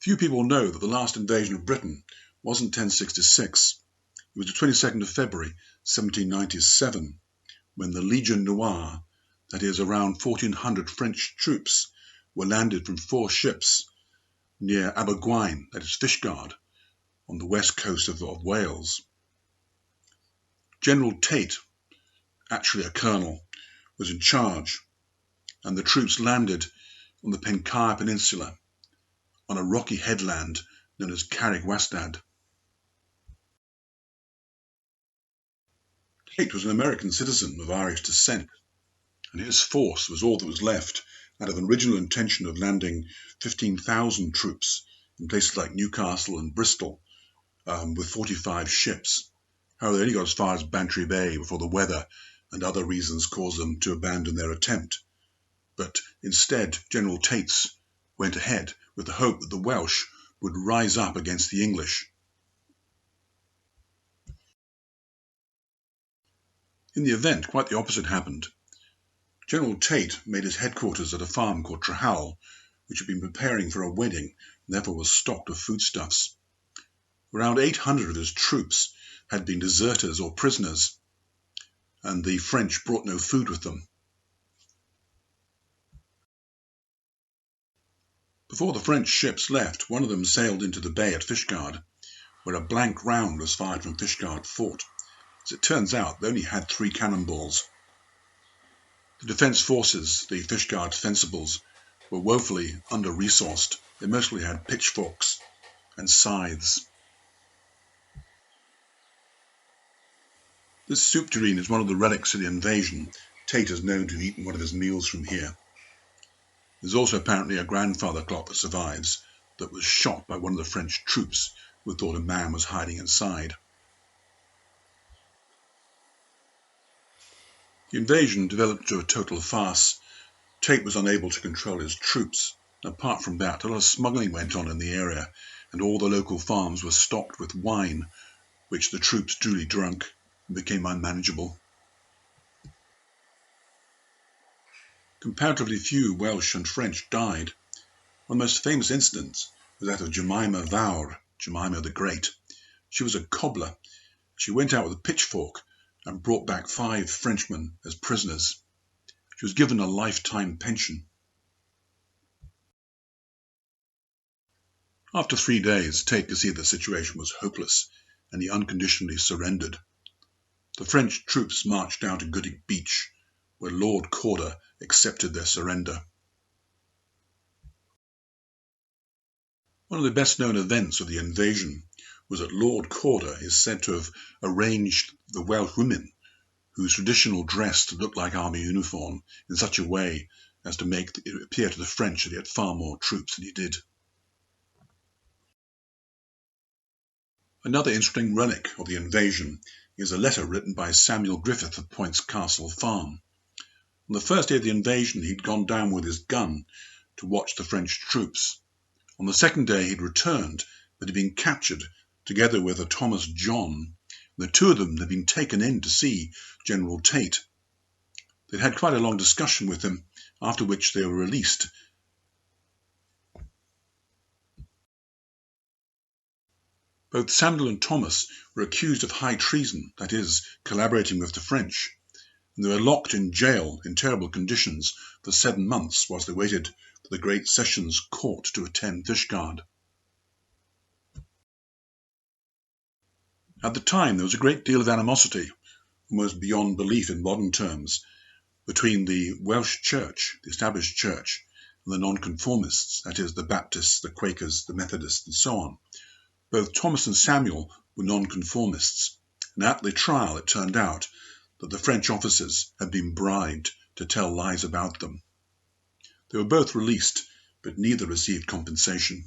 Few people know that the last invasion of Britain wasn't 1066. It was the 22nd of February, 1797, when the Legion Noire, that is, around 1,400 French troops, were landed from 4 ships near Abergwaun, that is, Fishguard, on the west coast of Wales. General Tate, actually a colonel, was in charge, and the troops landed on the Pembrokeshire Peninsula on a rocky headland known as Carreg Wastad. Tate was an American citizen of Irish descent, and his force was all that was left out of an original intention of landing 15,000 troops in places like Newcastle and Bristol with 45 ships. However, they only got as far as Bantry Bay before the weather and other reasons caused them to abandon their attempt. But instead, General Tate went ahead with the hope that the Welsh would rise up against the English. In the event, quite the opposite happened. General Tate made his headquarters at a farm called Trahal, which had been preparing for a wedding and therefore was stocked with foodstuffs. Around 800 of his troops had been deserters or prisoners, and the French brought no food with them. Before the French ships left, one of them sailed into the bay at Fishguard, where a blank round was fired from Fishguard Fort. As it turns out, they only had 3 cannonballs. The defence forces, the Fishguard fencibles, were woefully under-resourced. They mostly had pitchforks and scythes. This soup tureen is one of the relics of the invasion. Tate is known to have eaten one of his meals from here. There's also apparently a grandfather clock that survives that was shot by one of the French troops who thought a man was hiding inside. The invasion developed to a total farce. Tate was unable to control his troops. Apart from that, a lot of smuggling went on in the area, and all the local farms were stocked with wine, which the troops duly drank and became unmanageable. Comparatively few Welsh and French died. One of the most famous incidents was that of Jemima Fawr, Jemima the Great. She was a cobbler. She went out with a pitchfork and brought back 5 Frenchmen as prisoners. She was given a lifetime pension. After 3 days, Tate could see the situation was hopeless, and he unconditionally surrendered. The French troops marched down to Goodwick Beach, where Lord Corder accepted their surrender. One of the best-known events of the invasion was that Lord Corder is said to have arranged the Welsh women, whose traditional dress looked like army uniform, in such a way as to make it appear to the French that he had far more troops than he did. Another interesting relic of the invasion is a letter written by Samuel Griffith of Point's Castle Farm. On the first day of the invasion, he'd gone down with his gun to watch the French troops. On the second day, he'd returned, but had been captured together with a Thomas John. The 2 of them had been taken in to see General Tate. They'd had quite a long discussion with him, after which they were released. Both Samuel and Thomas were accused of high treason, that is, collaborating with the French, and they were locked in jail in terrible conditions for 7 months whilst they waited for the Great Sessions Court to attend Fishguard. At the time, there was a great deal of animosity, almost beyond belief in modern terms, between the Welsh Church, the established church, and the Non-conformists, that is, the Baptists, the Quakers, the Methodists, and so on. Both Thomas and Samuel were Non-conformists, and at the trial it turned out that the French officers had been bribed to tell lies about them. They were both released, but neither received compensation.